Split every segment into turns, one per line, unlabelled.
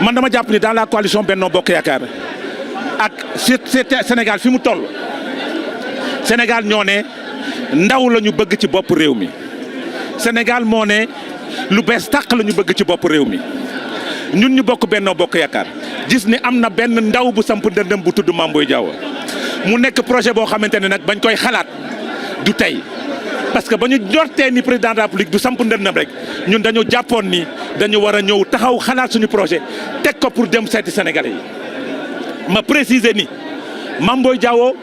man dama jàpp ni dans la coalition Benno Bokk Yaakaar ak Sénégal fi mu toll Sénégal ñoo ne ndaw la ñu bëgg ci bopp réew mi Sénégal moo ne lu bees tàq la ñu bëgg ci bopp réew mi ñun ñu bokk Benno Bokk Yaakaar gis ni am na benn ndaw bu samp ndëndëm bu tudd Mame Boye Diao mu nekk projet boo xamante ne nag bañ koy xalaat du tey parce que ba ñu jortee ni président de la République du samp ndëndëm rek ñun dañu jàppoon ni dañu war a ñëw taxaw xalaat suñu projet teg ko pour dem seeti Sénégalais yi ma préciser ni Mame Boye Diao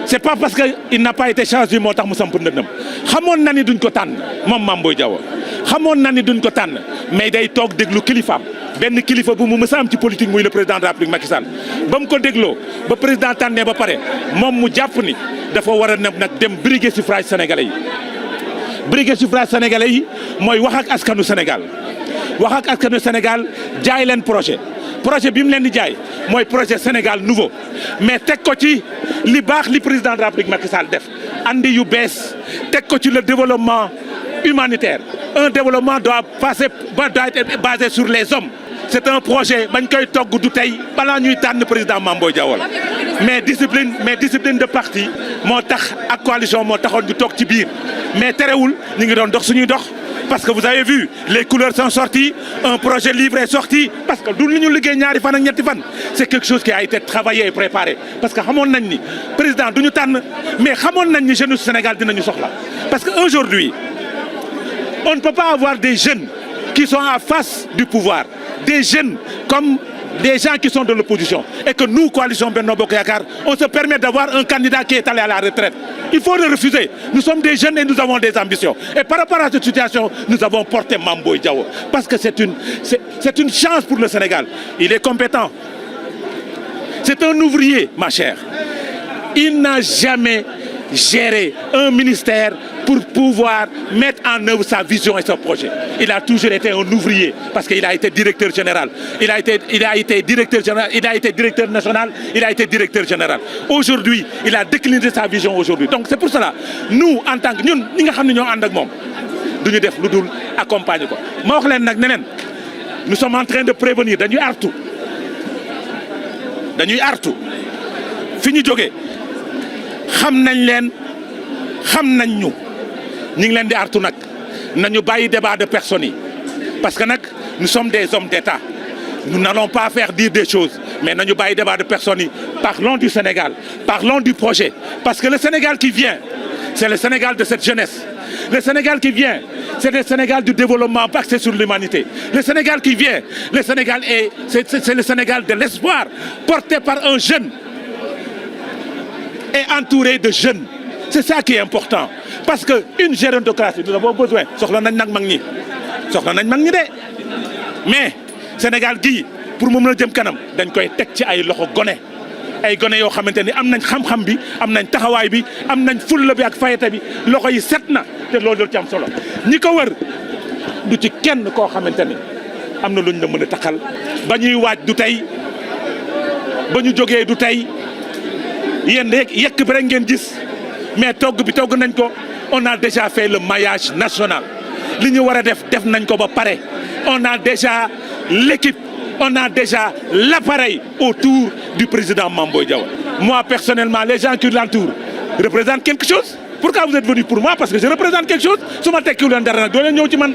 c'est pas parce que il n'a pas été choisi moo tax mu samp ndëndëm xamoon na ni duñ ko tànn moom Mame Boye Diao xamoon na ni duñ ko tànn mais day toog déglu kilifaam benn kilifa bu mu mës a am ci politique muy le président de la République Macky Sall ba mu ko dégloo ba président tànnee ba pare moom mu jàpp ni dafa war a nag dem briguer suffrage sénégalais yi briguer suffrage sénégalais yi mooy wax ak askanu Sénégal wax ak askanu Sénégal jaay leen projet bi mu leen di jaay mooy projet Sénégal nouveau mais teg ko ci li baax li président de la République Macky Sall def andi yu bees teg ko ci le développement humanitaire un développement doit être basé sur les hommes. C'est un projet bañ koy togg du tey balaa ñuy tànn président Mame Boye Diao la mais discipline de parti moo tax ak coalition moo taxoon ñu toog ci biir mais terewul ñu ngi doon dox suñuy dox parce que vous avez vu les couleurs sont sorties un projet livré est sorti parce que du lu ñu liggéey ñaari fan ak ñetti fan c'est quelque chose qui a été travaillé et préparé parce que xamoon nañ ni président du ñu tànn mais xamoon nañ ni jeunes Sénégal dinañu soxla parce que aujourd'hui on ne peut pas avoir des jeunes qui sont en face du pouvoir des jeunes comme des gens qui sont de l'opposition et que nous, coalition Benno Bokk Yaakaar, on se permet d'avoir un candidat qui est allé à la retraite. Il faut le refuser. Nous sommes des jeunes et nous avons des ambitions. Et par rapport à cette situation, nous avons porté Mame Boye Diao parce que c'est une chance pour le Sénégal. Il est compétent. C'est un ouvrier, ma chère. Il n'a jamais géré un ministère pour pouvoir mettre en œuvre sa vision et son projet. Il a toujours été un ouvrier parce qu'il a été directeur général. Il a été directeur général, il a été directeur national, il a été directeur général. Aujourd'hui, il a décliné sa vision aujourd'hui. Donc c'est pour cela, nous, en tant que ñun ñi nga xam ne ñoo ànd ak moom duñu def lu dul accompagner ko. Ma wax leen nag ne leen nous sommes en train de prévenir dañuy artu fi ñu jógee xam nañ leen xam nañ ñu ngi leen di artu nag nañu bàyyi débat de personnes yi parce que nag nous sommes des hommes d'État nous n'allons pas faire dire des choses mais nañu bàyyi débat de personnes yi parlons du Sénégal parlons du projet parce que le Sénégal qui vient c'est le Sénégal de cette jeunesse le Sénégal qui vient c'est le Sénégal du développement axé sur l'humanité le Sénégal qui vient le Sénégal c'est le Sénégal de l'espoir porté par un jeune et entouré de jeunes. C'est ça qui est important parce que une gérontocratie nous avons besoin soxla nañ nag mag ñi de mais Sénégal gii pour mu mën a jëm kanam dañ koy teg ci ay loxo gone yoo xamante ni am nañ xam-xam bi am nañ taxawaay bi am nañ fulla bi ak fayeta bi loxo yi set na te loolu ci am solo ñi ko wër du ci kenn koo xamante ni am na luñ la mën a taxal ba ñuy waaj du tey ba ñu jógee du tey yéen rek yekk bi rek ngeen gis mais togg nañ ko on a déjà fait le maillage national li ñu war a def nañ ko ba pare on a déjà l'équipe on a déjà l'appareil autour du président Mame Boye Diao. Moi personnellement les gens qui l'entourent représentent quelque chose. Pourquoi vous êtes venus pour moi? Parce que je représente quelque chose. su ma tekkiwul leen dara nag doo leen ñëw ci man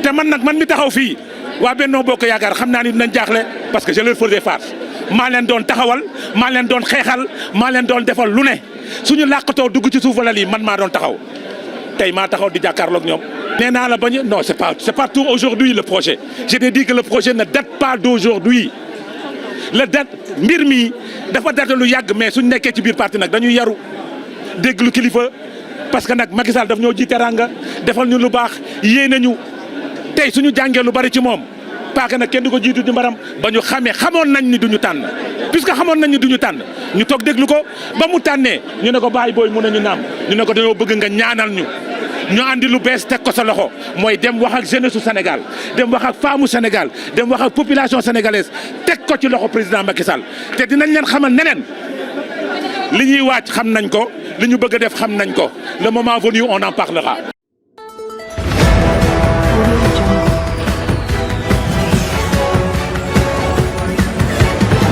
te man mi taxaw fii waa Benno Bokk Yaakaar xam naa ni dinañ jaaxle parce que je leur faisais face. maa leen doon taxawal maa leen doon xeexal maa leen doon defal lu ne suñu làqatoo dugg ci suuf wala lii man maa doon taxaw tey maa taxaw di jàkkaarloog ñoom. nee naa la bañ non c'est pas tout aujourd'hui le projet je t'ai dit que le projet ne date pas d'aujourd'hui le date mbir mi dafa date lu yàgg mais suñ nekkee ci biir parti nag dañuy yaru déglu kilifa parce que nag Macky Sall daf ñoo ji teranga defal ñu lu baax yéene ñu tey suñu jàngee lu bari ci moom. paaka nag kenn du ko jiitu di mbaram ba ñu xamoon nañ ni duñu tànn puisque xamoon nañ ni duñu tànn ñu toog déglu ko ba mu tànnee ñu ne ko bàyyi booy mun nañu naam ñu ne ko dañoo bëgg nga ñaanal ñu andi lu bees teg ko sa loxo mooy dem wax ak jeunesse su Sénégal dem wax ak femme Sénégal dem wax ak population sénégalaise teg ko ci loxo président Macky Sall te dinañ leen xamal neneen li ñuy waaj xam nañ ko li ñu bëgg a def xam nañ ko le moment venu on en parlera.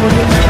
Audio